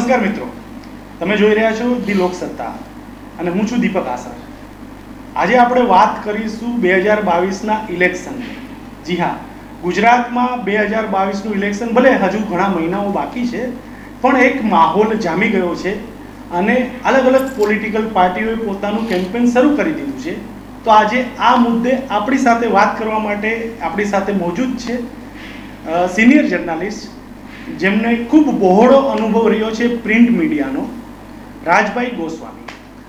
નમસ્કાર મિત્રો, તમે જોઈ રહ્યા છો ધી લોકસત્તા અને હું છું દીપક આસર. આજે આપણે વાત કરીશું 2022ના ઇલેક્શનની. જી હા, ગુજરાતમાં 2022નું ઇલેક્શન ભલે હજુ ઘણા મહિનાઓ બાકી છે, પણ એક માહોલ જામી ગયો છે અને અલગ અલગ પોલિટિકલ પાર્ટીઓએ પોતાનું કેમ્પેન શરૂ કરી દીધું છે. તો આજે આ મુદ્દે આપણી સાથે વાત કરવા માટે આપણી સાથે મોજૂદ છે સિનિયર જર્નાલિસ્ટ, જેમને ખૂબ બહોળો અનુભવ રહ્યો છે પ્રિન્ટ મીડિયાનો, રાજભાઈ ગોસ્વામી.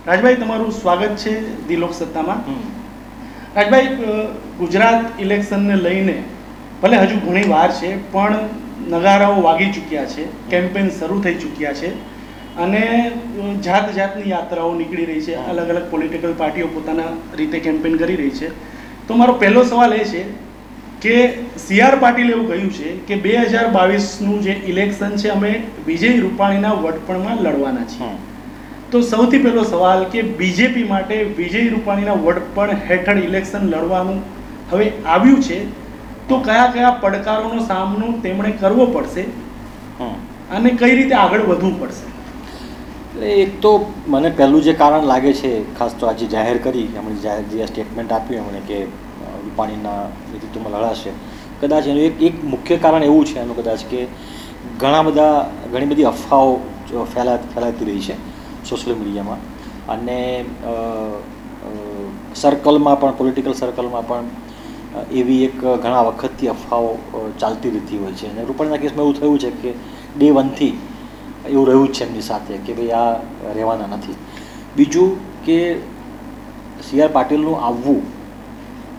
રાજભાઈ, તમારું સ્વાગત છે ધી લોકસત્તામાં. રાજભાઈ, ગુજરાત ઇલેક્શનને લઈને ભલે હજુ ઘણી વાર છે, પણ નગારાઓ વાગી ચૂક્યા છે, કેમ્પેન શરૂ થઈ ચૂક્યા છે અને જાત જાતની યાત્રાઓ નીકળી રહી છે. અલગ અલગ પોલિટિકલ પાર્ટીઓ પોતાના રીતે કેમ્પેન કરી રહી છે. તો મારો પહેલો સવાલ એ છે કે CR પાટીલ એવું કહ્યું છે કે 2022નું જે ઇલેક્શન છે અમે વિજય રૂપાણીના વડપણમાં લડવાના છીએ. તો સૌથી પહેલો સવાલ કે બીજેપી માટે વિજય રૂપાણીના વડપણ હેઠળ ઇલેક્શન લડવાનું હવે આવ્યું છે, તો કયા કયા પડકારોનો સામનો તેમણે કરવો પડશે અને કઈ રીતે આગળ વધવું પડશે? એક તો મને પહેલું જે કારણ લાગે છે, ખાસ તો આજે જાહેર કરી એમણે જે સ્ટેટમેન્ટ આપ્યું એમણે કે રૂપાણીના નેતૃત્વમાં લડાશે, કદાચ એનું એક મુખ્ય કારણ એવું છે એનું કદાચ કે ઘણી બધી અફવાઓ ફેલાતી રહી છે સોશિયલ મીડિયામાં અને સર્કલમાં પણ, પોલિટિકલ સર્કલમાં પણ એવી એક ઘણા વખતથી અફવાઓ ચાલતી રહેતી હોય છે. અને રૂપાણીના કેસમાં એવું થયું છે કે ડે 1થી એવું રહ્યું જ છે એમની સાથે કે ભાઈ આ રહેવાના નથી. બીજું કે CR પાટીલનું આવવું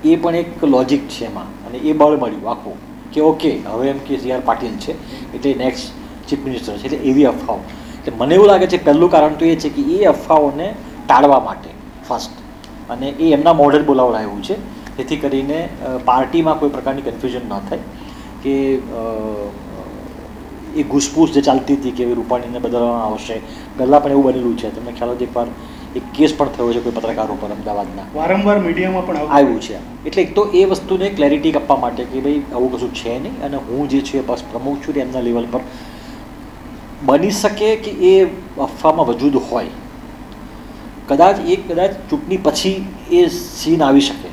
એ પણ એક લોજિક છે એમાં, અને એ બળ મળ્યું આખું કે ઓકે હવે એમ કે CR પાટીલ છે એટલે નેક્સ્ટ ચીફ મિનિસ્ટર છે, એટલે એવી અફવાઓ. એટલે મને એવું લાગે છે પહેલું કારણ તો એ છે કે એ અફવાઓને ટાળવા માટે ફર્સ્ટ, અને એ એમના મોઢે જ બોલાવડાયું છે જેથી કરીને પાર્ટીમાં કોઈ પ્રકારની કન્ફ્યુઝન ન થાય કે એ ઘૂસપૂસ જે ચાલતી હતી કે રૂપાણીને બદલવામાં આવશે. પહેલાં પણ એવું બનેલું છે, તમને ખ્યાલ હોય એકવાર એક કેસ પણ થયો છે કોઈ પત્રકાર ઉપર અમદાવાદના, વારંવાર મીડિયામાં પણ આવ્યું છે. એટલે એક તો એ વસ્તુને ક્લેરિટી આપવા માટે કે ભાઈ આવું કશું છે નહીં અને હું જે છે બસ પ્રમુખ છું એમના લેવલ પર. બની શકે કે એ અફવામાં વજૂદ હોય, કદાચ ચૂંટણી પછી એ સીન આવી શકે.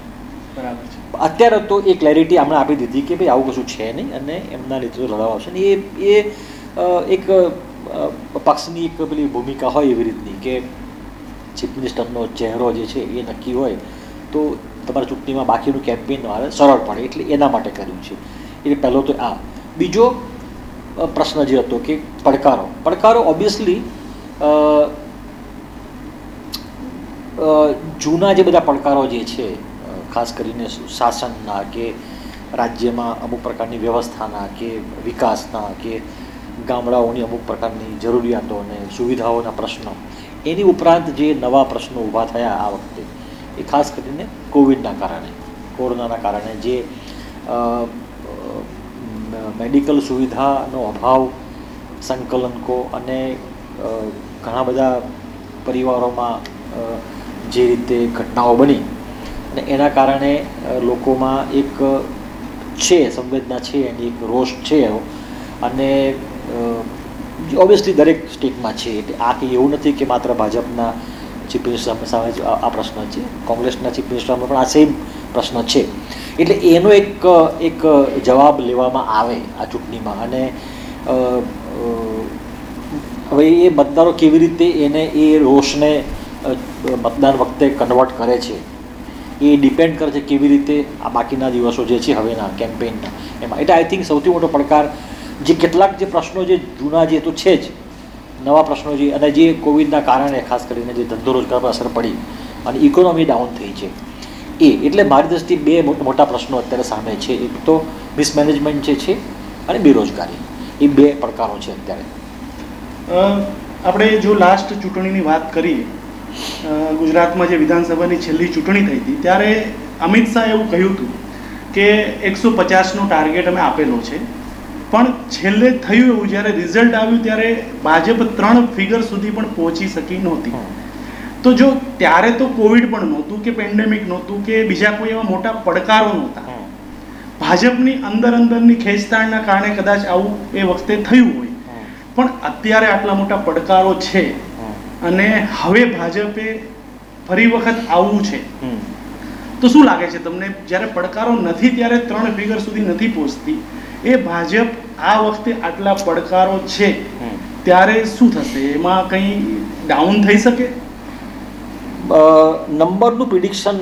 બરાબર છે. અત્યારે તો એ ક્લેરિટી આપણે આપી દીધી કે ભાઈ આવું કશું છે નહીં અને એમના નેતૃત્વ લડવા આવશે ને એ એક પક્ષની એક પેલી ભૂમિકા હોય એવી રીતની કે ચીફ મિનિસ્ટરનો ચહેરો જે છે એ નક્કી હોય તો તમારા ચૂંટણીમાં બાકીનું કેમ્પેન આવે સરળ પડે, એટલે એના માટે કર્યું છે. એટલે પહેલો તો આ. બીજો પ્રશ્ન જે હતો કે પડકારો ઓબ્વિયસલી જૂના જે બધા પડકારો જે છે, ખાસ કરીને શાસનના કે રાજ્યમાં અમુક પ્રકારની વ્યવસ્થાના કે વિકાસના કે ગામડાઓની અમુક પ્રકારની જરૂરિયાતો અને સુવિધાઓના પ્રશ્નો, એની ઉપરાંત જે નવા પ્રશ્નો ઊભા થયા આ વખતે એ ખાસ કરીને કોરોનાના કારણે જે મેડિકલ સુવિધાનો અભાવ, સંકલનકો અને ઘણા બધા પરિવારોમાં જે રીતે ઘટનાઓ બની અને એના કારણે લોકોમાં એક છે સંવેદના છે, એની એક રોષ છે એવો, અને ઓબ્વિયસલી દરેક સ્ટેટમાં છે. એટલે આ કંઈ એવું નથી કે માત્ર ભાજપના ચીફ મિનિસ્ટર સામે આ પ્રશ્ન છે, કોંગ્રેસના ચીફ મિનિસ્ટરમાં પણ આ સેમ પ્રશ્ન છે. એટલે એનો એક જવાબ લેવામાં આવે આ ચૂંટણીમાં, અને હવે એ મતદારો કેવી રીતે એ રોષને મતદાન વખતે કન્વર્ટ કરે છે એ ડિપેન્ડ કરે છે કેવી રીતે આ બાકીના દિવસો જે છે હવેના કેમ્પેઇનના એમાં. એટલે આઈ થિંક સૌથી મોટો પડકાર જે કેટલાક જે પ્રશ્નો જે જૂના જે તો છે જ, નવા પ્રશ્નો જે, અને જે કોવિડના કારણે ખાસ કરીને જે ધંધો રોજગાર પર અસર પડી અને ઇકોનોમી ડાઉન થઈ છે એટલે મારી દ્રષ્ટિએ બે મોટા પ્રશ્નો અત્યારે સામે છે. એક તો મિસમેનેજમેન્ટ જે છે અને બેરોજગારી, એ બે પડકારો છે અત્યારે. આપણે જો લાસ્ટ ચૂંટણીની વાત કરીએ, ગુજરાતમાં જે વિધાનસભાની છેલ્લી ચૂંટણી થઈ હતી ત્યારે અમિત શાહ એવું કહ્યું હતું કે 150નો ટાર્ગેટ અમે આપેલો છે, પણ છેલ્લે થયું એવું, જ્યારે રિઝલ્ટ આવ્યું ત્યારે ભાજપ 3 ફિગર સુધી પણ પહોંચી શકી નહોતી. તો જો ત્યારે તો કોવિડ પણ નહોતું કે પેન્ડેમિક નહોતું કે બીજા કોઈ એવા મોટા પડકારો નહોતા, ભાજપની અંદરની ખેંચતાણના કારણે કદાચ આવું એ વખતે થયું હોય, પણ અત્યારે આટલા મોટા પડકારો છે અને હવે ભાજપે ફરી વખત આવવું છે, તો શું લાગે છે તમને, જ્યારે પડકારો નથી ત્યારે 3 ફિગર સુધી નથી પહોંચતી, એ ભાજપ આ વખતે આટલા પડકારો છે ત્યારે શું થશે, એમાં કંઈ ડાઉન થઈ શકે? નંબરનું પ્રિડિક્શન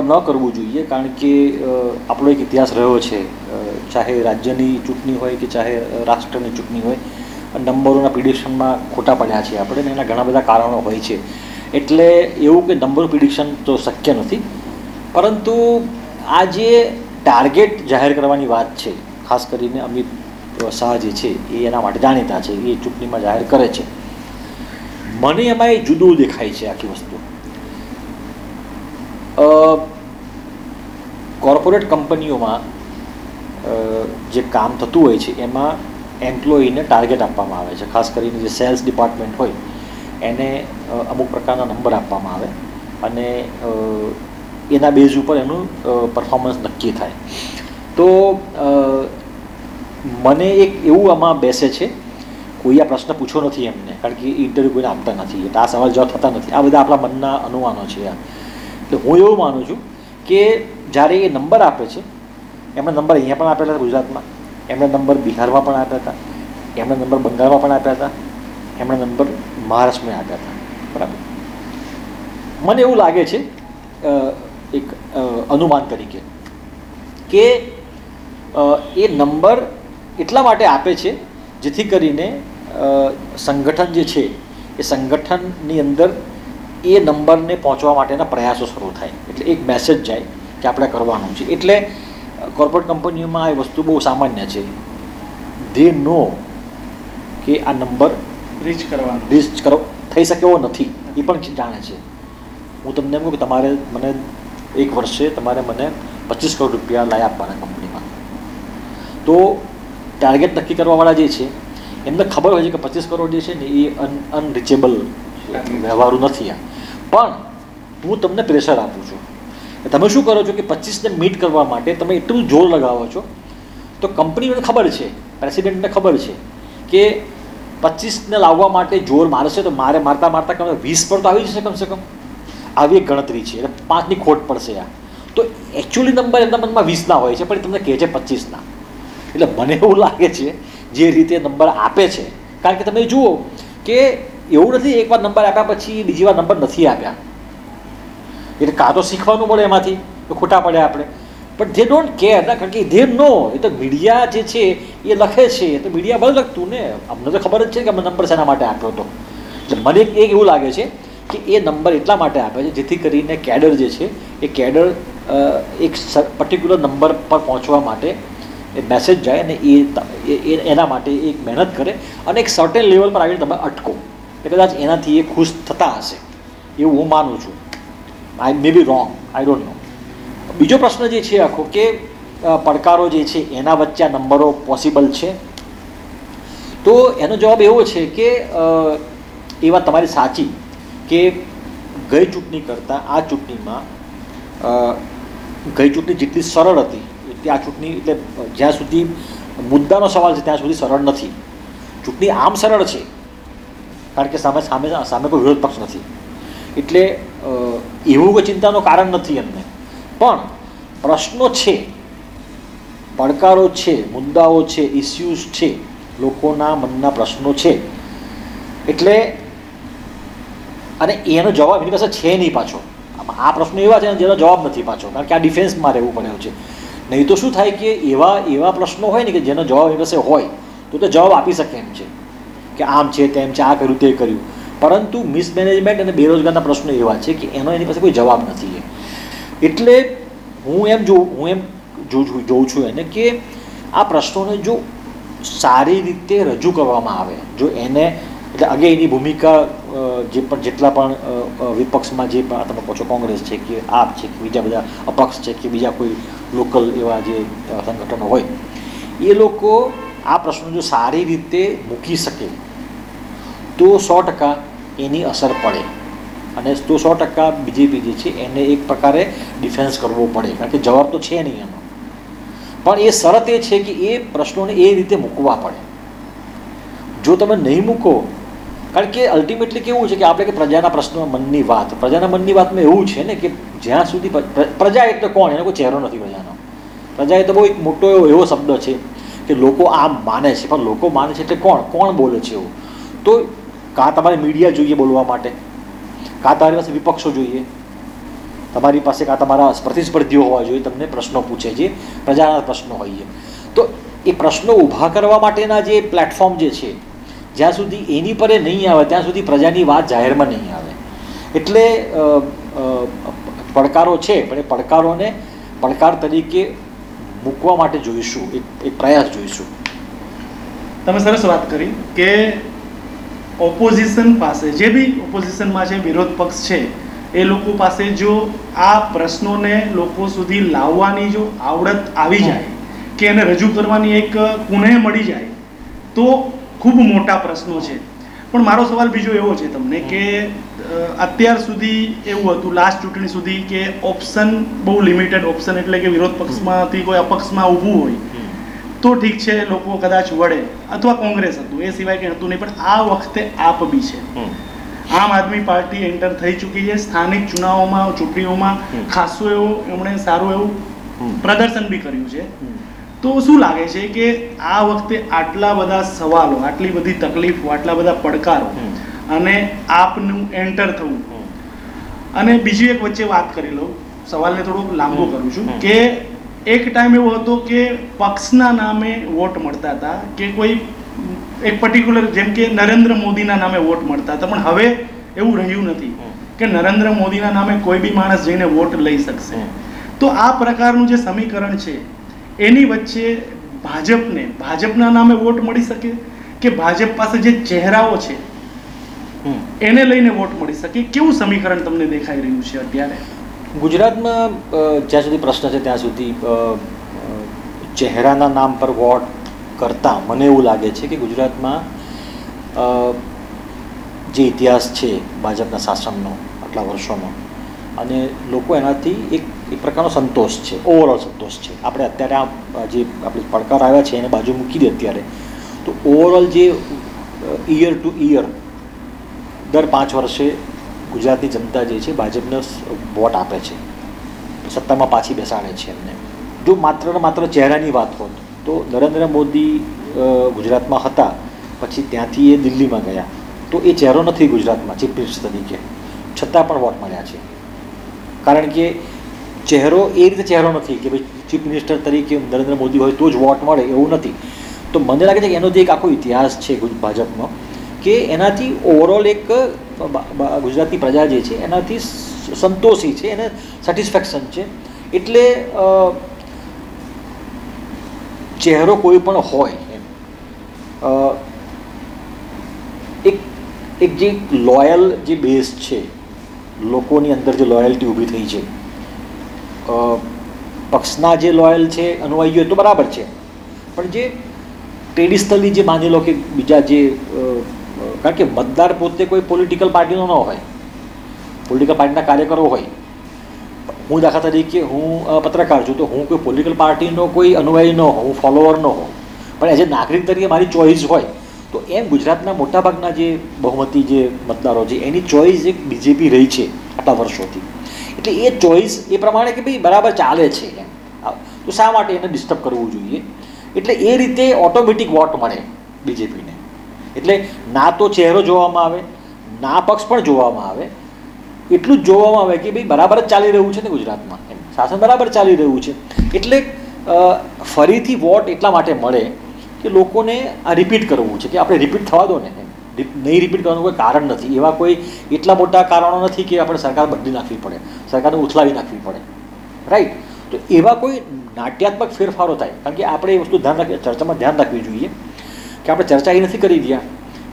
ન કરવું જોઈએ, કારણ કે આપણો એક ઇતિહાસ રહ્યો છે, ચાહે રાજ્યની ચૂંટણી હોય કે ચાહે રાષ્ટ્રની ચૂંટણી હોય, નંબરોના પ્રિડિક્શનમાં ખોટા પડ્યા છે આપણે, એના ઘણા બધા કારણો હોય છે. એટલે એવું કે નંબર પ્રિડિક્શન તો શક્ય નથી, પરંતુ આ જે ટાર્ગેટ જાહેર કરવાની વાત છે, ખાસ કરીને અમિત શાહ જે છે એ એના માટે જાણીતા છે, એ ચૂંટણીમાં જાહેર કરે છે. મને એમાં એ જુદું દેખાય છે આખી વસ્તુ. કોર્પોરેટ કંપનીઓમાં જે કામ થતું હોય છે એમાં એમ્પ્લોયીને ટાર્ગેટ આપવામાં આવે છે, ખાસ કરીને જે સેલ્સ ડિપાર્ટમેન્ટ હોય એને અમુક પ્રકારના નંબર આપવામાં આવે અને એના બેઝ ઉપર એનું પરફોર્મન્સ નક્કી થાય. તો મને એક એવું આમાં બેસે છે, કોઈ આ પ્રશ્ન પૂછ્યો નથી એમને, કારણ કે ઇન્ટરવ્યૂ કોઈને આપતા નથી, એટલે આ સવાલ જવાબ થતા નથી, આ બધા આપણા મનના અનુમાનો છે. એટલે હું એવું માનું છું કે જ્યારે એ નંબર આપે છે, એમણે નંબર અહીંયા પણ આપેલા હતા ગુજરાતમાં, એમણે નંબર બિહારમાં પણ આપ્યા હતા, એમણે નંબર બંગાળમાં પણ આપ્યા હતા, એમણે નંબર મહારાષ્ટ્રમાં આપ્યા હતા, બરાબર. મને એવું લાગે છે એક અનુમાન તરીકે કે એ નંબર એટલા માટે આપે છે જેથી કરીને સંગઠન જે છે એ સંગઠનની અંદર એ નંબરને પહોંચવા માટેના પ્રયાસો શરૂ થાય, એટલે એક મેસેજ જાય કે આપણે કરવાનું છે. એટલે કોર્પોરેટ કંપનીઓમાં એ વસ્તુ બહુ સામાન્ય છે, ધે નો કે આ નંબર રીચ થઈ શકે એવો નથી, એ પણ જાણે છે. હું તમને એમ કહું કે તમારે મને એક વર્ષે તમારે મને 25 કરોડ રૂપિયા લાવી આપવાના કંપનીમાં, તો ટાર્ગેટ નક્કી કરવાવાળા જે છે એમને ખબર હોય છે કે 25 કરોડ જે છે ને એ અનરીચેબલ વ્યવહારું નથી. આ પણ હું તમને પ્રેશર આપું છું. તમે શું કરો છો કે 25ને મીટ કરવા માટે તમે એટલું જોર લગાવો છો, તો કંપનીને ખબર છે, પ્રેસિડેન્ટને ખબર છે કે 25ને લાવવા માટે જોર મારશે તો મારે મારતા મારતા કમ 20 પર તો આવી જશે કમસે કમ. આવી એક ગણતરી છે, એટલે 5ની ખોટ પડશે. આ તો એકચ્યુઅલી નંબર એમના મનમાં 20ના હોય છે, પણ તમને કહે છે 25ના. એટલે મને એવું લાગે છે જે રીતે નંબર આપે છે, કારણ કે તમે જુઓ કે એવું નથી એકવાર નંબર આપ્યા પછી બીજી વાર નંબર નથી આપ્યા, એટલે કાં તો શીખવાનું મળે એમાંથી, તો ખોટા પડે આપણે, પણ ધે ડોન્ટ કેર ના, કારણ કે ધે નો, એ તો મીડિયા જે છે એ લખે છે, તો મીડિયા ભલે લખતું ને, અમને તો ખબર જ છે કે અમે નંબર શેના માટે આપ્યો હતો. એટલે મને એક એવું લાગે છે કે એ નંબર એટલા માટે આપે છે જેથી કરીને કેડર જે છે એ કેડર એક પર્ટિક્યુલર નંબર પર પહોંચવા માટે એ મેસેજ જાય અને એના માટે એક મહેનત કરે અને એક સર્ટેન લેવલ પર આવીને તમે અટકો, એટલે કદાચ એનાથી એ ખુશ થતા હશે એવું હું માનું છું. આઈ મે બી રોંગ, આઈ ડોન્ટ નો. બીજો પ્રશ્ન જે છે આખો કે પડકારો જે છે એના વચ્ચે આ નંબરો પોસિબલ છે, તો એનો જવાબ એવો છે કે એ વાત તમારી સાચી કે ગઈ ચૂંટણી કરતાં આ ચૂંટણીમાં ગઈ ચૂંટણી જેટલી સરળ હતી એટલી આ ચૂંટણી, એટલે જ્યાં સુધી મુદ્દાનો સવાલ છે ત્યાં સુધી સરળ નથી. ચૂંટણી આમ સરળ છે કારણ કે સામે સામે સામે કોઈ વિરોધ પક્ષ નથી, એટલે એવું કોઈ ચિંતાનું કારણ નથી એમને. પણ પ્રશ્નો છે, પડકારો છે, મુદ્દાઓ છે, ઇસ્યુઝ છે, લોકોના મનના પ્રશ્નો છે, એટલે અને એનો જવાબ એની પાસે છે નહીં પાછો. આ પ્રશ્નો એવા છે જેનો જવાબ નથી પાછો, કારણ કે આ ડિફેન્સમાં રહેવું પડ્યું છે. નહીં તો શું થાય કે એવા પ્રશ્નો હોય ને કે જેનો જવાબ એની પાસે હોય તો જવાબ આપી શકે એમ છે કે આમ છે તેમ છે, આ કર્યું તે કર્યું, પરંતુ મિસમેનેજમેન્ટ અને બેરોજગારના પ્રશ્નો એવા છે કે એની પાસે કોઈ જવાબ નથી. એટલે હું એમ જોઉં છું એને કે આ પ્રશ્નોને જો સારી રીતે રજૂ કરવામાં આવે, જો એને એટલે અગે એની ભૂમિકા જેટલા પણ વિપક્ષમાં જે પણ તમે કહો છો કોંગ્રેસ છે કે આપ છે કે બીજા બધા અપક્ષ છે કે બીજા કોઈ લોકલ એવા જે સંગઠનો હોય, એ લોકો આ પ્રશ્નો જો સારી રીતે મૂકી શકે તો 100% એની અસર પડે, અને તો 100% બીજેપી જે છે એને એક પ્રકારે ડિફેન્સ કરવો પડે, કારણ કે જવાબ તો છે નહીં એનો. પણ એ શરત એ છે કે એ પ્રશ્નોને એ રીતે મૂકવા પડે. જો તમે નહીં મૂકો, કારણ કે અલ્ટિમેટલી કેવું છે કે આપણે કે પ્રજાના પ્રશ્નો મનની વાતમાં એવું છે ને કે જ્યાં સુધી પ્રજા એટલે કોણ, એનો કોઈ ચહેરો નથી પ્રજાનો. પ્રજા એ તો બહુ એક મોટો એવો શબ્દ છે કે લોકો આમ માને છે, પણ લોકો માને છે એટલે કોણ બોલે છે એવું. તો કાં તમારે મીડિયા જોઈએ બોલવા માટે, કાં તમારી પાસે વિપક્ષો જોઈએ, તમારી પાસે કાં તમારા પ્રતિસ્પર્ધીઓ હોવા જોઈએ, તમને પ્રશ્નો પૂછે જે પ્રજાના પ્રશ્નો હોઈએ. તો એ પ્રશ્નો ઊભા કરવા માટેના જે પ્લેટફોર્મ જે છે, જ્યાં સુધી એની પર નહીં આવે ત્યાં સુધી પ્રજાની વાત જાહેરમાં નહીં આવે. એટલે પડકારો છે, પણ એ પડકારોને પડકાર તરીકે મૂકવા માટે જોઈશું, એક પ્રયાસ જોઈશું. તમે સરસ વાત કરી કે ઓપોઝિશન પાસે, જે બી ઓપોઝિશનમાં છે, વિરોધ પક્ષ છે, એ લોકો પાસે જો આ પ્રશ્નોને લોકો સુધી લાવવાની જો આવડત આવી જાય કે એને રજૂ કરવાની એક કુનેહ મળી જાય તો ખૂબ મોટા પ્રશ્નો છે. પણ મારો સવાલ બીજો એવો છે તમને કે અત્યાર સુધી એવું હતું, લાસ્ટ ચૂંટણી સુધી, કે ઓપ્શન બહુ લિમિટેડ ઓપ્શન, એટલે કે વિરોધ પક્ષમાંથી કોઈ અપક્ષમાં ઊભું હોય તો ઠીક છે, લોકો કદાચ વળે, અથવા કોંગ્રેસ હતું, એ સિવાય કંઈ હતું નહીં. પણ આ વખતે આપ બી છે, આમ આદમી પાર્ટી એન્ટર થઈ ચૂકી છે. સ્થાનિક ચૂંટણીઓમાં ખાસું એવું એમણે સારું એવું પ્રદર્શન બી કર્યું છે. તો શું લાગે છે કે આ વખતે આટલા બધા સવાલો, આટલી બધી તકલીફો, આટલા બધા પડકારો અને આપનું એન્ટર થવું, અને બીજી એક વચ્ચે વાત કરી લઉં, સવાલને થોડું લાંબુ કરું છું, કે એક ટાઈમ એવો હતો કે પક્ષના નામે વોટ મળતા હતા, કે કોઈ એક પર્ટિક્યુલર, જેમ કે નરેન્દ્ર મોદીના નામે વોટ મળતા હતા. પણ હવે એવું રહ્યું નથી કે નરેન્દ્ર મોદીના નામે કોઈ બી માણસ જઈને વોટ લઈ શકશે. તો આ પ્રકારનું જે સમીકરણ છે એની વચ્ચે ભાજપના નામે વોટ મળી શકે, કે ભાજપ પાસે જે ચહેરાઓ છે એને લઈને વોટ મળી શકે? કેવું સમીકરણ તમને દેખાઈ રહ્યું છે અત્યારે ગુજરાતમાં? જ્યાં સુધી પ્રશ્ન છે ત્યાં સુધી ચહેરાના નામ પર વોટ કરતાં મને એવું લાગે છે કે ગુજરાતમાં જે ઇતિહાસ છે ભાજપના શાસનનો આટલા વર્ષોનો, અને લોકો એનાથી એક પ્રકારનો સંતોષ છે, ઓવરઓલ સંતોષ છે. આપણે અત્યારે આ જે આપણે પડકાર આવ્યા છે એને બાજુ મૂકી દે અત્યારે, તો ઓવરઓલ જે યર ટુ યર દર 5 વર્ષે ગુજરાતની જનતા જે છે ભાજપને વોટ આપે છે, સત્તામાં પાછી બેસાડે છે એમને. જો માત્ર ને માત્ર ચહેરાની વાત હોત તો નરેન્દ્ર મોદી ગુજરાતમાં હતા, પછી ત્યાંથી એ દિલ્હીમાં ગયા, તો એ ચહેરો નથી ગુજરાતમાં ચીફ મિનિસ્ટર તરીકે, છતાં પણ વોટ મળ્યા છે. કારણ કે ચહેરો એ રીતે ચહેરો નથી કે ભાઈ ચીફ મિનિસ્ટર તરીકે નરેન્દ્ર મોદી હોય તો જ વોટ મળે, એવું નથી. તો મને લાગે છે કે એનો જે એક આખો ઇતિહાસ છે ભાજપનો, કે એનાથી ઓવરઓલ એક ગુજરાતની પ્રજા જે છે એનાથી સંતોષી છે, એને સેટિસ્ફેક્શન છે. એટલે ચહેરો કોઈ પણ હોય એમ એક જે લોયલ જે બેઝ છે, લોકોની અંદર જે લોયલ્ટી ઊભી થઈ છે, પક્ષના જે લોયલ છે અનુયાયીઓ તો બરાબર છે, પણ જે ટ્રેડિશનલી જે માની લો કે બીજા જે, કારણ કે મતદાર પોતે કોઈ પોલિટિકલ પાર્ટીનો ન હોય, પોલિટિકલ પાર્ટીના કાર્યકરો હોય. હું દાખલા તરીકે હું પત્રકાર છું, તો હું કોઈ પોલિટિકલ પાર્ટીનો કોઈ અનુયાયી ન હોઉં, હું ફોલોવર ન હોઉં, પણ એઝ એ નાગરિક તરીકે મારી ચોઇસ હોય. તો એમ ગુજરાતના મોટાભાગના જે બહુમતી જે મતદારો છે એની ચોઇસ એક બીજેપી રહી છે આટલા વર્ષોથી. એટલે એ ચોઇસ એ પ્રમાણે કે ભાઈ બરાબર ચાલે છે એમ, તો શા માટે એને ડિસ્ટર્બ કરવું જોઈએ? એટલે એ રીતે ઓટોમેટિક વોટ મળે બીજેપીને. એટલે ના તો ચહેરો જોવામાં આવે, ના પક્ષ પણ જોવામાં આવે, એટલું જ જોવામાં આવે કે ભાઈ બરાબર જ ચાલી રહ્યું છે ને ગુજરાતમાં, એમ શાસન બરાબર ચાલી રહ્યું છે. એટલે ફરીથી વોટ એટલા માટે મળે કે લોકોને આ રિપીટ કરવું છે, કે આપણે રિપીટ થવા દો ને, નહીં રિપીટ કરવાનું કોઈ કારણ નથી. એવા કોઈ એટલા મોટા કારણો નથી કે આપણે સરકાર બદલી નાખવી પડે, સરકારને ઉથલાવી નાખવી પડે, રાઈટ? તો એવા કોઈ નાટ્યાત્મક ફેરફારો થાય. કારણ કે આપણે એ વસ્તુ ચર્ચામાં ધ્યાન રાખવી જોઈએ કે આપણે ચર્ચા એ નથી કરી રહ્યા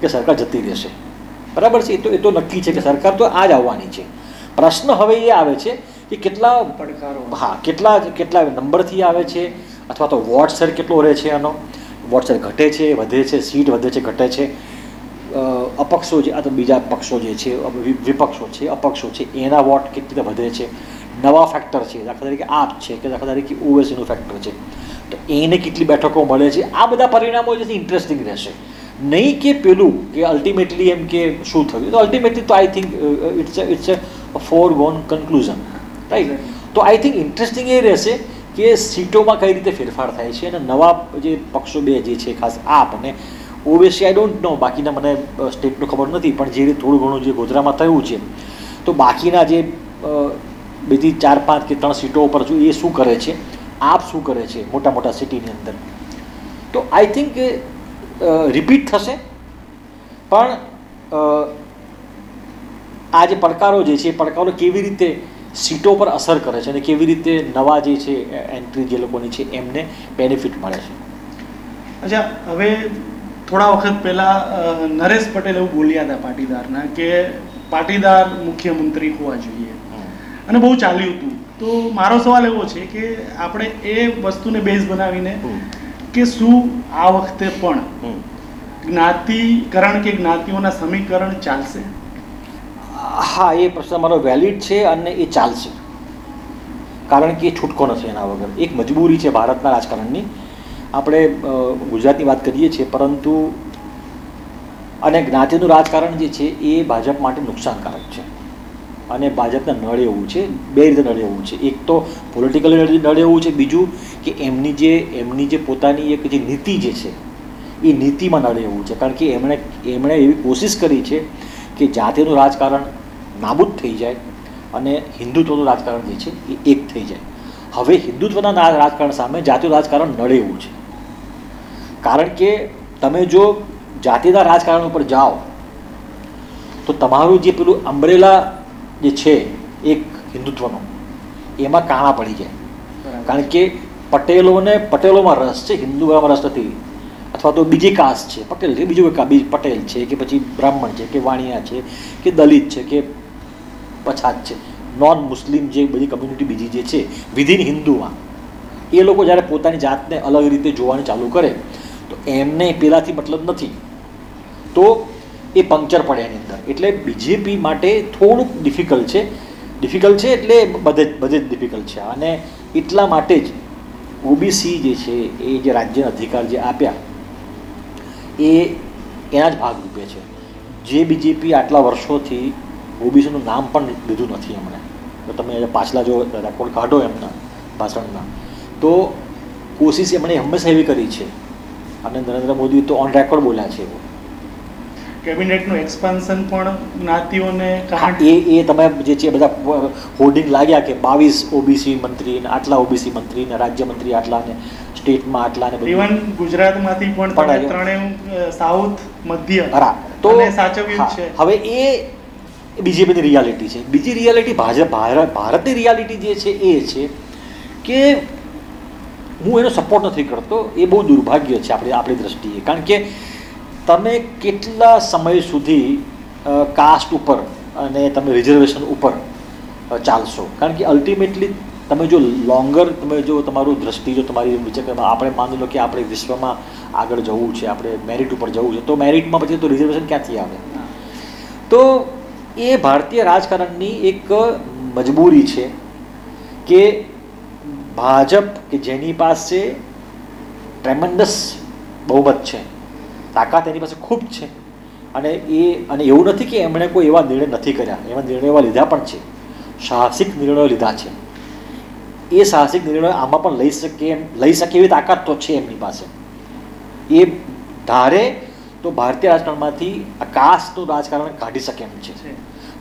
કે સરકાર જતી રહેશે, બરાબર છે? એ તો નક્કી છે કે સરકાર તો આ જ આવવાની છે. પ્રશ્ન હવે એ આવે છે કે કેટલા પડકારો, હા, કેટલા નંબરથી આવે છે, અથવા તો વોટ શેર કેટલો રહે છે, એનો વોટ શેર ઘટે છે, વધે છે, સીટ વધે છે, ઘટે છે, અપક્ષો જે અથવા બીજા પક્ષો જે છે, વિપક્ષો છે, અપક્ષો છે, એના વોટ કેટલી રીતે વધે છે, નવા ફેક્ટર છે, દાખલા તરીકે આપ છે, કે દાખલા તરીકે ઓવેસીનું ફેક્ટર છે, તો એને કેટલી બેઠકો મળે છે. આ બધા પરિણામો જે છે ઇન્ટરેસ્ટિંગ રહેશે. નહીં કે પેલું કે અલ્ટિમેટલી એમ કે શું થયું, તો અલ્ટિમેટલી તો I think it's a foregone conclusion, right. તો આઈ થિંક ઇન્ટરેસ્ટિંગ એ રહેશે કે સીટોમાં કઈ રીતે ફેરફાર થાય છે, અને નવા જે પક્ષો બે જે છે, ખાસ આપ અને ઓવેસી આઈ ડોન્ટ નો, બાકીના મને સ્ટેટનું ખબર નથી, પણ જે રીતે થોડું ઘણું જે ગોધરામાં થયું છે, તો બાકીના જે 2, 4, 5 કે 3 સીટો ઉપર એ શું કરે છે, આપ શું કરે છે મોટા મોટા સિટીની અંદર. તો આઈ થિંક રિપીટ થશે, પણ આ જે પડકારો જે છે એ પડકારો કેવી રીતે સીટો પર અસર કરે છે અને કેવી રીતે નવા જે છે એન્ટ્રી જે લોકોની છે એમને બેનિફિટ મળે છે. અચ્છા, હવે થોડા વખત પહેલાં નરેશ પટેલ એવું બોલ્યા હતા પાટીદારના કે પાટીદાર મુખ્યમંત્રી હોવા જોઈએ, અને બહુ ચાલ્યું હતું. તો મારો સવાલ એવો છે કે આપણે એ વસ્તુને બેઝ બનાવીને કે શું આ વખતે પણ જ્ઞાતિકરણ કે જ્ઞાતિઓના સમીકરણ ચાલશે? હા, એ પ્રશ્ન મારો વેલિડ છે અને એ ચાલશે, કારણ કે એ છૂટકો નથી એના વગર. એક મજબૂરી છે ભારતના રાજકારણની. આપણે ગુજરાતની વાત કરીએ છીએ, પરંતુ અને જ્ઞાતિનું રાજકારણ જે છે એ ભાજપ માટે નુકસાનકારક છે અને ભાજપને નડે એવું છે. બે રીતે નડે એવું છે. એક તો પોલિટિકલી નડે એવું છે, બીજું કે એમની જે પોતાની એક જે નીતિ જે છે એ નીતિમાં નડે એવું છે. કારણ કે એમણે એવી કોશિશ કરી છે કે જાતિનું રાજકારણ નાબૂદ થઈ જાય અને હિન્દુત્વનું રાજકારણ જે છે એ એક થઈ જાય. હવે હિન્દુત્વના રાજકારણ સામે જાતિનું રાજકારણ નડે એવું છે, કારણ કે તમે જો જાતિના રાજકારણ ઉપર જાઓ તો તમારું જે પેલું અમ્બ્રેલા જે છે એક હિન્દુત્વનો, એમાં કાણા પડી જાય. કારણ કે પટેલોમાં રસ છે, હિન્દુઓમાં રસ નથી, અથવા તો બીજી કાસ્ટ છે, પટેલ છે, બીજું કોઈ પટેલ છે કે પછી બ્રાહ્મણ છે કે વાણિયા છે કે દલિત છે કે પછાત છે, નોન મુસ્લિમ જે બધી કમ્યુનિટી બીજી જે છે વિધિન હિન્દુમાં, એ લોકો જ્યારે પોતાની જાતને અલગ રીતે જોવાનું ચાલુ કરે તો એમને પેલાથી મતલબ નથી, તો એ પંક્ચર પડે એની અંદર. એટલે બીજેપી માટે થોડુંક ડિફિકલ્ટ છે એટલે બધે જ ડિફિકલ્ટ છે. અને એટલા માટે જ ઓબીસી જે છે એ જે રાજ્યના અધિકાર જે આપ્યા એ એના જ ભાગરૂપે છે. જે બીજેપી આટલા વર્ષોથી ઓબીસીનું નામ પણ લીધું નથી એમણે, તો તમે પાછલા જો રેકોર્ડ કાઢો એમના ભાષણના, તો કોશિશ એમણે હંમેશા એવી કરી છે, અને નરેન્દ્ર મોદી તો ઓન રેકોર્ડ બોલ્યા છે એવું. કેબિનેટનું એક્સપાન્શન પણ જ્ઞાતિઓને એ તમે જે છે બધા હોર્ડિંગ લાગ્યા કે 22 ઓબીસી મંત્રી ને આટલા ઓબીસી મંત્રી ને રાજ્યમંત્રી આટલા ને સ્ટેટમાં આટલા ને ઇવન ગુજરાતમાંથી પણ ત્રણેય સાઉથ મધ્ય તો સાચવ્યું છે. હવે એ બીજેપીની રિયાલિટી છે. બીજી રિયાલિટી ભારતની રિયાલિટી જે છે એ છે કે હું એનો સપોર્ટ નથી કરતો, એ બહુ દુર્ભાગ્ય છે આપણી દ્રષ્ટિએ. કારણ કે તમે કેટલા સમય સુધી કાસ્ટ ઉપર અને તમે રિઝર્વેશન ઉપર ચાલશો? કારણ કે અલ્ટિમેટલી તમે જો તમે જો તમારું દ્રષ્ટિ જો તમારી વિચાર, આપણે માની લો કે આપણે વિશ્વમાં આગળ જવું છે, આપણે મેરિટ ઉપર જવું છે, તો મેરિટમાં પછી તો રિઝર્વેશન ક્યાંથી આવે? તો એ ભારતીય રાજકારણની એક મજબૂરી છે કે ભાજપ કે જેની પાસે ટ્રેમેન્ડસ બહુમત છે, તાકાત એની પાસે ખૂબ છે, અને એવું નથી કે એમણે કોઈ એવા નિર્ણય નથી કર્યા, એવા નિર્ણયો લીધા પણ છે, સાહસિક નિર્ણયો લીધા છે. એ સાહસિક નિર્ણયો આમાં પણ લઈ શકે એવી તાકાત તો છે એમની પાસે. એ ધારે તો ભારતીય રાજકારણમાંથી આ કાસ્ટનું રાજકારણ કાઢી શકે એમ છે,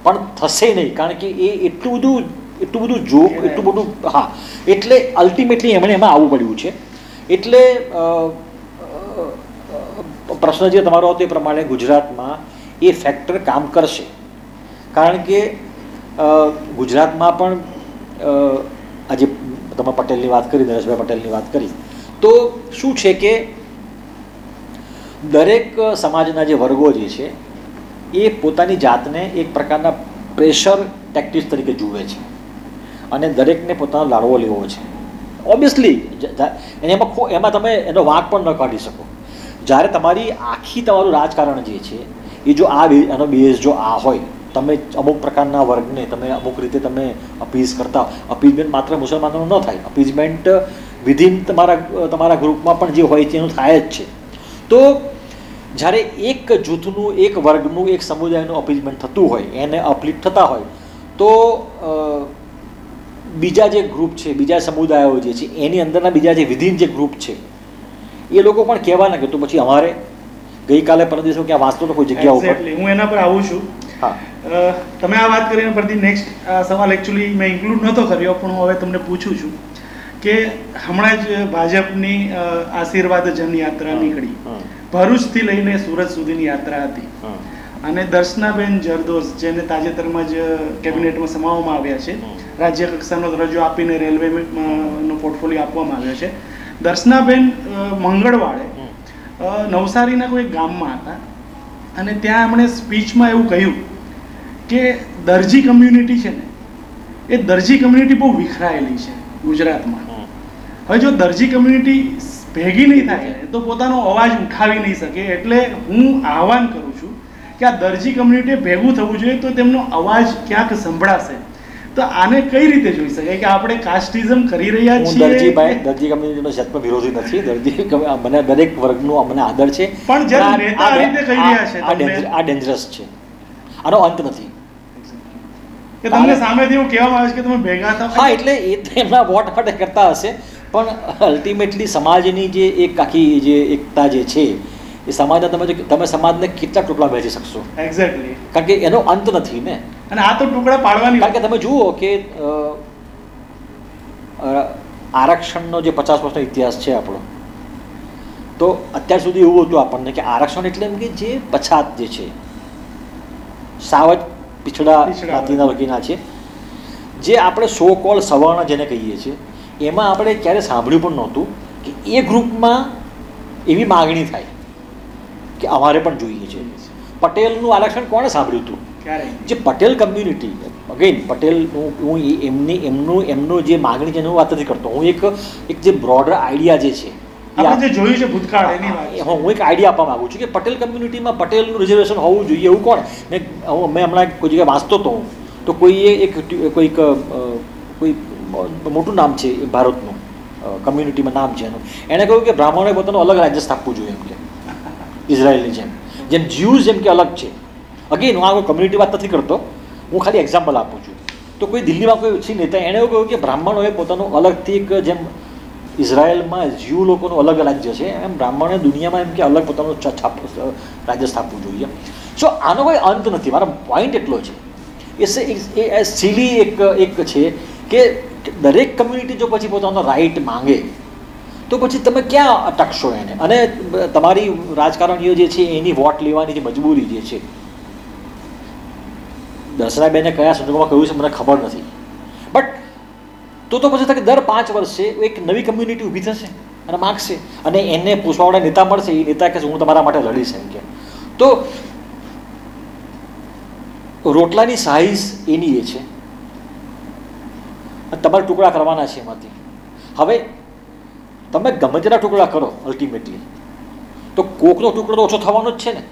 પણ થશે નહીં, કારણ કે એ એટલું બધું એટલે અલ્ટિમેટલી એમણે એમાં આવવું પડ્યું છે. એટલે પ્રશ્ન જે તમારો હતો એ પ્રમાણે ગુજરાતમાં એ ફેક્ટર કામ કરશે, કારણ કે ગુજરાતમાં પણ આજે તમે પટેલની વાત કરી, નરેશભાઈ પટેલની વાત કરી, તો શું છે કે દરેક સમાજના જે વર્ગો જે છે એ પોતાની જાતને એક પ્રકારના પ્રેશર ટેક્ટિક્સ તરીકે જુએ છે, અને દરેકને પોતાનો લાડવો લેવો છે. ઓબ્વિયસલી એમાં તમે એનો વાંક પણ ન કાઢી શકો. જ્યારે તમારું રાજકારણ જે છે એ જો એનો બેઝ જો આ હોય, તમે અમુક પ્રકારના વર્ગને તમે અમુક રીતે તમે અપીઝ કરતા, અપીઝમેન્ટ માત્ર મુસલમાનોનું ન થાય, અપીઝમેન્ટ વિધિન તમારા ગ્રુપમાં પણ જે હોય છે એનું થાય જ છે. તો જ્યારે એક જૂથનું, એક વર્ગનું, એક સમુદાયનું અપીઝમેન્ટ થતું હોય, એને અપલિફ્ટ થતા હોય, તો બીજા જે ગ્રુપ છે, બીજા સમુદાયો જે છે, એની અંદરના બીજા જે વિધિન જે ગ્રુપ છે, એ લોકો પણ કહેવાના કે તો પછી અમારે ગઈકાલે પરમ દિવસે ક્યાં વાંચતો તો કોઈ જગ્યા ઉપર. Exactly. હું એના પર આવું છું. હા, તમે આ વાત કરીને પરથી નેક્સ્ટ સવાલ એકચ્યુઅલી મેં ઇન્ક્લુડ નહોતો કર્યો, પણ હું હવે તમને પૂછું છું કે હમણાં જ ભાજપની આશીર્વાદ જનયાત્રા નીકળી. ભરૂચથી લઈને સુરત સુધીની યાત્રા હતી, અને દર્શનાબેન જરદોસ, જેને તાજેતરમાં જ કેબિનેટમાં સમાવવામાં આવ્યા છે, રાજ્ય કક્ષાનો દરજ્જો આપીને રેલવેનો પોર્ટફોલિયો આપવામાં આવ્યો છે. દર્શનાબેન મંગળવારે નવસારીના કોઈ ગામમાં હતા, અને ત્યાં એમણે સ્પીચમાં એવું કહ્યું કે દરજી કમ્યુનિટી છે ને, એ દરજી કમ્યુનિટી બહુ વિખરાયેલી છે ગુજરાતમાં. હવે જો દરજી કમ્યુનિટી ભેગી નહીં થાય તો પોતાનો અવાજ ઉઠાવી નહીં શકે. એટલે હું આહવાન કરું છું કે આ દરજી કમ્યુનિટીએ ભેગું થવું જોઈએ, તો તેમનો અવાજ ક્યાંક સંભળાશે. તો આને કઈ રીતે જોઈ શકાય કે આપણે કાસ્ટિઝમ કરી રહ્યા હું છીએ? દરજી કમ્યુનિટીનો ક્ષેત્રમાં વિરોધી નથી. મને દરેક વર્ગનો મને આદર છે, પણ જ્યારે નેતા આ રીતે કહી રહ્યા છે તમને, આ ડેન્જરસ છે, આનો અંત નથી. કે તમને સામેથી એવું કહેવામાં આવે છે કે તમે ભેગા થાવ. હા, એટલે એ તો એમના વોટ માટે કરતા હશે, પણ અલ્ટિમેટલી સમાજની જે એક આખી જે એકતા જે છે, એ સમાજના તમે સમાજને કેટલા ટુકડા વહેંચી શકશો? એક્ઝેક્ટલી. કારણ કે એનો અંત નથી ને. અને આ તો ટુકડા પાડવાની. કારણ કે તમે જુઓ કે આરક્ષણનો જે 50 વર્ષનો ઇતિહાસ છે આપણો, તો અત્યાર સુધી એવું હતું આપણને કે આરક્ષણ એટલે એમ કે જે પછાત જે છે, સાવ જ પીછડા જાતિના વર્ગીના છે, જે આપણે સો કોલ સવર્ણ જેને કહીએ છીએ, એમાં આપણે ક્યારે સાંભળ્યું પણ નહોતું કે એ ગ્રુપમાં એવી માગણી થાય કે અમારે પણ જોઈએ છે. પટેલનું આરક્ષણ કોણે સાંભળ્યું હતું? જે પટેલ કમ્યુનિટી, અગેન પટેલનું, હું એમનું જે માગણી છે એનું વાત નથી કરતો, હું એક જે બ્રોડર આઈડિયા જે છે, આપણે જે જોયું છે ભૂતકાળ એની વાત. હું એક આઈડિયા આપવા માંગુ છું કે પટેલ કમ્યુનિટીમાં પટેલનું રિઝર્વેશન હોવું જોઈએ એવું કોણ? મેં હમણાં કોઈ જગ્યાએ વાંચતો હતો, તો કોઈએ કોઈ મોટું નામ છે ભારતનું, કમ્યુનિટીમાં નામ છે એનું, એણે કહ્યું કે બ્રાહ્મણોએ પોતાનું અલગ રાજ્ય સ્થાપવું જોઈએ, એમ કે ઇઝરાયલની જેમ જ્યુઝ જેમ કે અલગ છે. અગેન હું આ કોઈ કમ્યુનિટી વાત નથી કરતો, હું ખાલી એક્ઝામ્પલ આપું છું. તો કોઈ દિલ્હીમાં કોઈ છે નેતા, એણે એવું કહ્યું કે બ્રાહ્મણોએ પોતાનું અલગથી એક, જેમ ઇઝરાયલમાં જ્યુ લોકોનું અલગ રાજ્ય છે, એમ બ્રાહ્મણોએ દુનિયામાં એમ કે અલગ પોતાનું રાજ્ય સ્થાપવું જોઈએ. સો આનો કોઈ અંત નથી. મારો પોઈન્ટ એટલો છે, એ સીલી એક છે કે દરેક કમ્યુનિટી જો પછી પોતાનો રાઈટ માંગે તો પછી તમે ક્યાં અટકશો એને? અને તમારી રાજકારણીઓ જે છે એની વોટ લેવાની જે મજબૂરી જે છે, દર્શનાબેને કયા સંજોગોમાં કહ્યું છે મને ખબર નથી, બટ તો પછી કે દર 5 વર્ષે એક નવી કમ્યુનિટી ઊભી થશે અને માગશે, અને એને પૂછવાવાળા નેતા મળશે, એ નેતા કહેશે હું તમારા માટે લડીશ એમ કે. તો રોટલાની સાઇઝ એની એ છે, તમારે ટુકડા કરવાના છે એમાંથી. હવે તમે ગમે તેના ટુકડા કરો, અલ્ટિમેટલી તો કોકનો ટુકડો તો ઓછો થવાનો જ છે ને.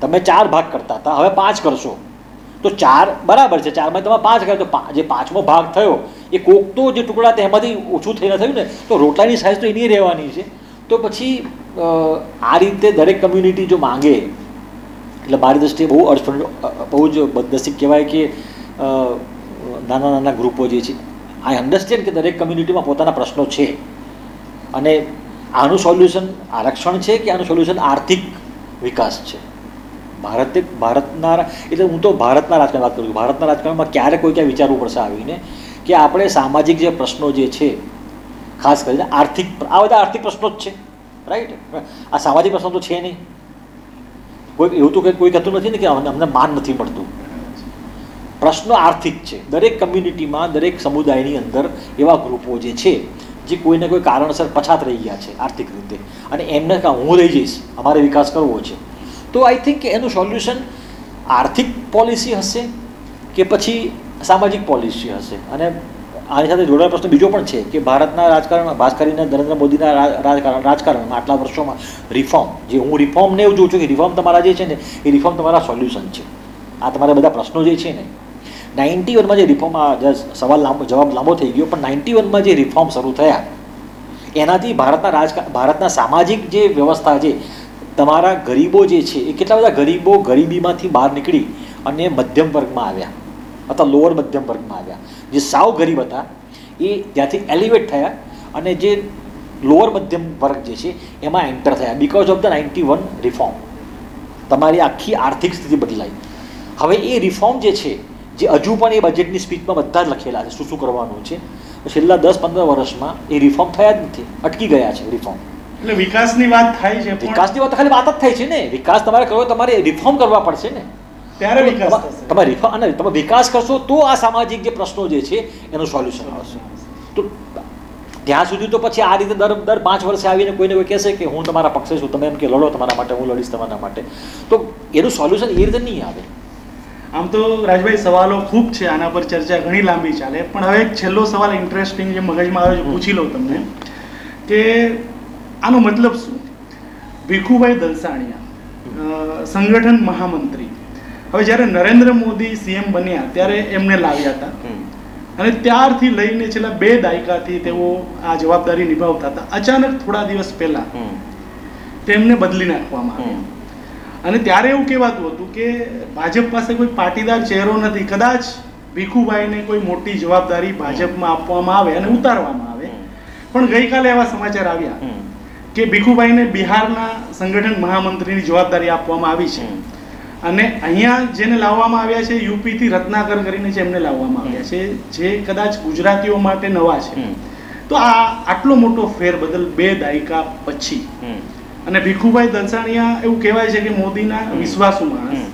તમે 4 ભાગ કરતા હતા, હવે 5 કરશો, તો 4 બરાબર છે, 4માં તમે 5 કર્યો, તો જે 5મો ભાગ થયો એ કોક તો જે ટુકડા એમાંથી ઓછું થઈને થયું ને, તો રોટલાની સાઇઝ તો એની રહેવાની છે. તો પછી આ રીતે દરેક કમ્યુનિટી જો માંગે, એટલે મારી દૃષ્ટિએ બહુ જ બદનસીબ કહેવાય કે નાના નાના ગ્રુપો જે છે, આઈ અન્ડરસ્ટેન્ડ કે દરેક કમ્યુનિટીમાં પોતાના પ્રશ્નો છે, અને આનું સોલ્યુશન આરક્ષણ છે કે આનું સોલ્યુશન આર્થિક વિકાસ છે? ભારતના, એટલે હું તો ભારતના રાજકારણ વાત કરું છું. ભારતના રાજકારણમાં ક્યારે કોઈ ક્યાં વિચારવું પડશે આવીને કે આપણે સામાજિક જે પ્રશ્નો જે છે, ખાસ કરીને આર્થિક, આ બધા આર્થિક પ્રશ્નો જ છે, રાઈટ? આ સામાજિક પ્રશ્નો તો છે નહીં. કોઈ એવું તો કોઈ કહેતું નથી ને કે અમને માન નથી મળતું. પ્રશ્નો આર્થિક છે. દરેક કમ્યુનિટીમાં, દરેક સમુદાયની અંદર એવા ગ્રુપો જે છે જે કોઈને કોઈ કારણસર પછાત રહી ગયા છે આર્થિક રીતે, અને એમને હું રહી જઈશ, અમારે વિકાસ કરવો છે. તો આઈ થિંક કે એનું સોલ્યુશન આર્થિક પોલિસી હશે કે પછી સામાજિક પોલિસી હશે. અને આની સાથે જોડાયેલો પ્રશ્ન બીજો પણ છે કે ભારતના રાજકારણમાં, ખાસ કરીને નરેન્દ્ર મોદીના રાજકારણમાં આટલા વર્ષોમાં રિફોર્મ, જે હું રિફોર્મને એવું જોઉં છું કે રિફોર્મ તમારા જે છે ને એ રિફોર્મ તમારા સોલ્યુશન છે. આ તમારા બધા પ્રશ્નો જે છે ને, 91માં જે રિફોર્મ, જવાબ લાંબો થઈ ગયો, પણ 91માં જે રિફોર્મ શરૂ થયા એનાથી ભારતના સામાજિક જે વ્યવસ્થા છે, તમારા ગરીબો જે છે એ કેટલા બધા ગરીબો ગરીબીમાંથી બહાર નીકળી અને મધ્યમ વર્ગમાં આવ્યા અથવા લોઅર મધ્યમ વર્ગમાં આવ્યા. જે સાવ ગરીબ હતા એ ત્યાંથી એલિવેટ થયા અને જે લોઅર મધ્યમ વર્ગ જે છે એમાં એન્ટર થયા બિકોઝ ઓફ ધ 91 રિફોર્મ. તમારી આખી આર્થિક સ્થિતિ બદલાઈ. હવે એ રિફોર્મ જે છે જે હજુ પણ એ બજેટની સ્પીચમાં બધા જ લખેલા છે શું શું કરવાનું છે, છેલ્લા 10-15 વર્ષમાં એ રિફોર્મ થયા જ નથી, અટકી ગયા છે રિફોર્મ. એટલે વિકાસની વાત થાય છે પણ વિકાસની વાત ખાલી વાત જ થાય છે ને. વિકાસ તમારે કરવો તમારે રિફોર્મ કરવા પડશે ને, ત્યારે વિકાસ થશે. તમે રિફોર્મ અને તમે વિકાસ કરશો તો આ સામાજિક જે પ્રશ્નો જે છે એનું સોલ્યુશન આવશે. તો ત્યાં સુધી તો પછી આ રીતે દર 5 વર્ષે આવીને કોઈને કોઈ કહેશે કે હું તમારા પક્ષે છું, તમે એમ કે લડો તમારા માટે, હું લડીશ તમારા માટે, તો એનું સોલ્યુશન એ રીતે નહીં આવે. આમ તો રાજભાઈ સવાલો ખૂબ છે, આના પર ચર્ચા ઘણી લાંબી ચાલે, પણ હવે એક છેલ્લો સવાલ ઇન્ટરેસ્ટિંગ જે મગજમાં આવે છે પૂછી લઉં તમને કે આનો મતલબ શું? ભીખુભાઈ દલસાણીયા સંગઠન મહામંત્રી, હવે જ્યારે નરેન્દ્ર મોદી સીએમ બન્યા ત્યારે એમને લાવ્યા હતા અને ત્યારથી લઈને છેલ્લા 2 દાયકાથી તેઓ આ જવાબદારી નિભાવતા હતા. અચાનક થોડા દિવસ પહેલા તેમને બદલી નાખવામાં આવ્યા અને ત્યારે એવું કહેવાતું હતું કે ભાજપ પાસે કોઈ પાટીદાર ચહેરો નથી, કદાચ ભીખુભાઈને કોઈ મોટી જવાબદારી ભાજપમાં આપવામાં આવે અને ઉતારવામાં આવે. પણ ગઈકાલે એવા સમાચાર આવ્યા કે ભીખુભાઈને બિહારના સંગઠન મહામંત્રીની જવાબદારી આપવામાં આવી છે અને અહીંયા જેને લાવવામાં આવ્યા છે યુપીથી રત્નાકર કરીને જેમને લાવવામાં આવ્યા છે, જે કદાચ ગુજરાતીઓ માટે નવા છે. તો આ આટલો મોટો ફેરબદલ 2 દાયકા પછી, અને ભીખુભાઈ દલસાણીયા એવું કહેવાય છે કે મોદીના વિશ્વાસુ માણસ,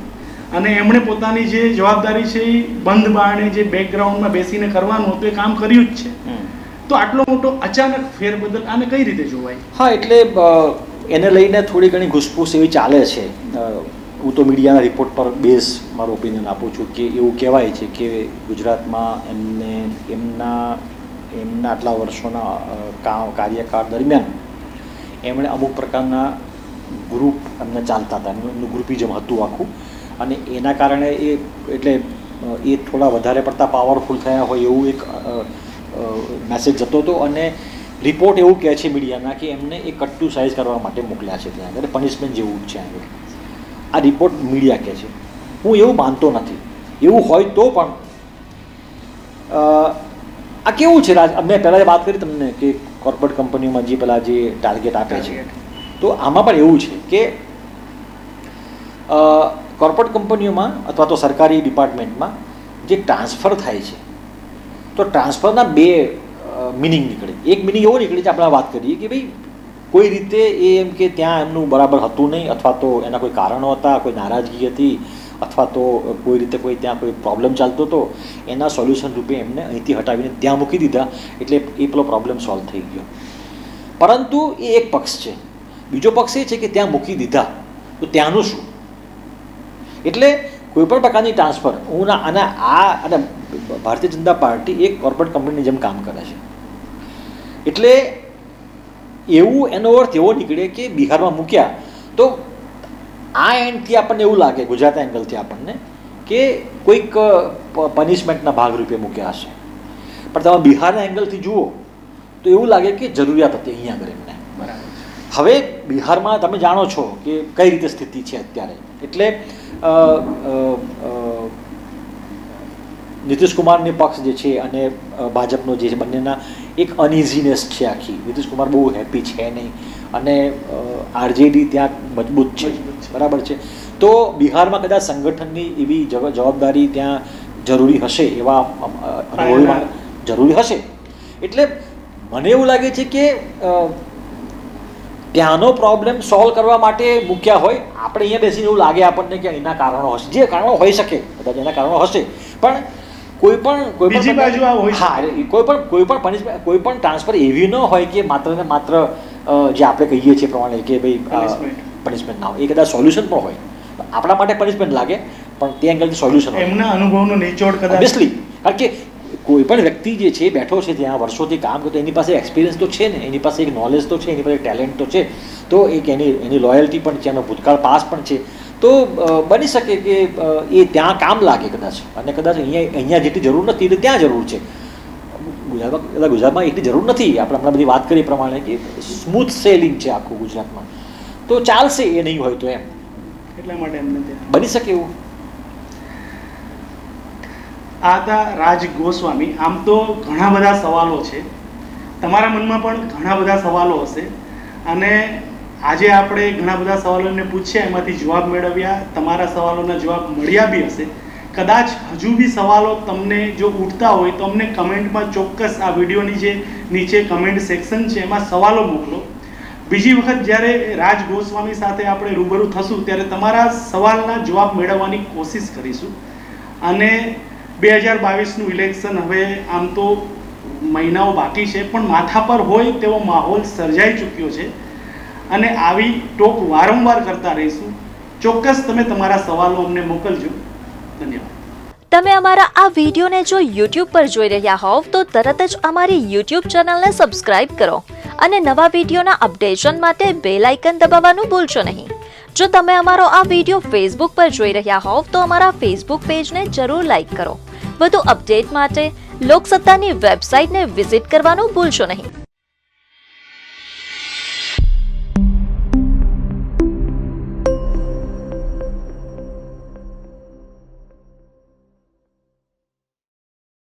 અને એમણે પોતાની જે જવાબદારી છે એ બંધ બારણે જે બેકગ્રાઉન્ડમાં બેસીને કરવાનું હતું એ કામ કર્યું જ છે. તો આટલો મોટો અચાનક ફેરબદલ આને કઈ રીતે જોવાય? હા, એટલે એને લઈને થોડી ઘણી ઘૂસપૂસ એવી ચાલે છે. હું તો મીડિયાના રિપોર્ટ પર બેઝ મારો ઓપિનિયન આપું છું કે એવું કહેવાય છે કે ગુજરાતમાં એમના આટલા વર્ષોના કાર્યકાળ દરમિયાન એમણે અમુક પ્રકારના ગ્રુપ એમને ચાલતા હતા, એમનું ગ્રુપિઝમ હતું આખું, અને એના કારણે એ થોડા વધારે પડતા પાવરફુલ થયા હોય એવું એક મેસેજ જતો હતો. અને રિપોર્ટ એવું કહે છે મીડિયાના કે એમને એ કટ્ટુ સાઇઝ કરવા માટે મોકલ્યા છે ત્યાં આગળ, પનિશમેન્ટ જેવું છે આગળ. આ રિપોર્ટ મીડિયા કહે છે, હું એવું માનતો નથી. એવું હોય તો પણ આ કેવું છે રાજ, મેં પહેલાં વાત કરી તમને કે કોર્પોરેટ કંપનીઓમાં જે પેલા જે ટાર્ગેટ આપે છે, તો આમાં પણ એવું છે કે કોર્પોરેટ કંપનીઓમાં અથવા તો સરકારી ડિપાર્ટમેન્ટમાં જે ટ્રાન્સફર થાય છે તો ટ્રાન્સફરના 2 મિનિંગ નીકળે. એક મિનિંગ એવો નીકળે છે, આપણે વાત કરીએ કે ભાઈ કોઈ રીતે એ એમ કે ત્યાં એમનું બરાબર હતું નહીં, અથવા તો એના કોઈ કારણો હતા, કોઈ નારાજગી હતી, અથવા તો કોઈ રીતે ત્યાં કોઈ પ્રોબ્લેમ ચાલતો હતો, એના સોલ્યુશન રૂપે એમને અહીંથી હટાવીને ત્યાં મૂકી દીધા, એટલે એ પેલો પ્રોબ્લેમ સોલ્વ થઈ ગયો. પરંતુ એ એક પક્ષ છે. બીજો પક્ષ એ છે કે ત્યાં મૂકી દીધા તો ત્યાંનું શું? એટલે કોઈપણ પ્રકારની ટ્રાન્સફર અને ભારતીય જનતા પાર્ટી એક કોર્પોરેટ કંપનીની જેમ કામ કરે છે. એટલે એવું એનો અર્થ એવો નીકળે કે બિહારમાં મૂક્યા તો આ એન્ડથી આપણને એવું લાગે, ગુજરાત એંગલથી આપણને, કે કોઈક પનિશમેન્ટના ભાગરૂપે મૂક્યા હશે. પણ તમે બિહારના એંગલથી જુઓ તો એવું લાગે કે જરૂરિયાત હતી અહીંયા આગળ એમને. હવે બિહારમાં તમે જાણો છો કે કઈ રીતે સ્થિતિ છે અત્યારે. એટલે નીતિશ કુમારની પક્ષ જે છે અને ભાજપનો જે છે બંનેના એક અનઇઝીનેસ છે આખી. નીતિશ કુમાર બહુ હેપી છે નહીં અને આરજેડી ત્યાં મજબૂત છે, બરાબર છે. તો બિહારમાં કદાચ સંગઠનની એવી જવાબદારી ત્યાં જરૂરી હશે, એવા જરૂરી હશે. એટલે મને એવું લાગે છે કે ત્યાંનો પ્રોબ્લેમ સોલ્વ કરવા માટે મૂક્યા હોય. આપણે અહીંયા બેસીને એવું લાગે આપણને કે એના કારણો હશે, જે કારણો હોઈ શકે, કદાચ એના કારણો હશે, પણ કોઈ પણ પનિશમેન્ટ, કોઈ પણ ટ્રાન્સફર એવી ન હોય કે માત્ર ને માત્ર જે આપણે કહીએ છીએ પ્રમાણે કે ભાઈ પનિશમેન્ટ ના હોય, એ કદાચ સોલ્યુશન પણ હોય. આપણા માટે પનિશમેન્ટ લાગે પણ તે એંગલથી સોલ્યુશન હોય. એમના અનુભવનો નિચોડ કદાચ ઓબ્વિયસલી, કારણ કે કોઈ પણ વ્યક્તિ જે છે બેઠો છે ત્યાં વર્ષોથી કામ કરતો, એની પાસે એક્સપિરિયન્સ તો છે ને, એની પાસે એક નોલેજ તો છે, એની પાસે ટેલેન્ટ તો છે, તો એક એની લોયલ્ટી પણ છે, એનો ભૂતકાળ પાસ પણ છે. તો બની શકે કે એ ત્યાં કામ લાગે કદાચ, અને કદાચ અહીંયા જેટલી જરૂર નથી એટલે ત્યાં જરૂર છે. ગુજરાતમાં એટલી જરૂર નથી. આપણે હમણાં બધી વાત કરી પ્રમાણે કે સ્મૂથ સેલિંગ છે આખું ગુજરાતમાં. તો ચાલશે એ નહીં હોય તો એમ એટલા માટે એમને ત્યાં બની શકે એવું. આ હતા રાજ ગોસ્વામી. આમ તો ઘણા બધા સવાલો છે, તમારા મનમાં પણ ઘણા બધા સવાલો હશે, અને આજે આપણે ઘણા બધા સવાલો એમને પૂછ્યા, એમાંથી જવાબ મેળવ્યા, તમારા સવાલોના જવાબ મળ્યા બી હશે. કદાચ હજુ બી સવાલો તમને જો ઉઠતા હોય તો અમને કમેન્ટમાં ચોક્કસ આ વિડીયોની જે નીચે કમેન્ટ સેક્શન છે એમાં સવાલો મોકલો. બીજી વખત જ્યારે રાજ ગોસ્વામી સાથે આપણે રૂબરૂ થશું ત્યારે તમારા સવાલના જવાબ મેળવવાની કોશિશ કરીશું. અને 2022નું ઇલેક્શન હવે આમ તો મહિનાઓ બાકી છે, પણ માથા પર હોય તેવો માહોલ સર્જાઈ ચૂક્યો છે, અને આવી ટોક વારંવાર કરતા રહીશું. ચોક્કસ તમે તમારા સવાલો અમને મોકલજો. ધન્યવાદ. તમે અમારા આ વિડીયોને જો YouTube પર જોઈ રહ્યા હોવ તો તરત જ અમારી YouTube ચેનલને સબસ્ક્રાઇબ કરો અને નવા વિડીયોના અપડેશન માટે બેલ આઇકન દબાવવાનું ભૂલશો નહીં. જો તમે અમારો આ વિડીયો Facebook પર જોઈ રહ્યા હોવ તો અમારા Facebook પેજને જરૂર લાઇક કરો. વધુ અપડેટ માટે લોકસત્તાની વેબસાઇટને વિઝિટ કરવાનું ભૂલશો નહીં.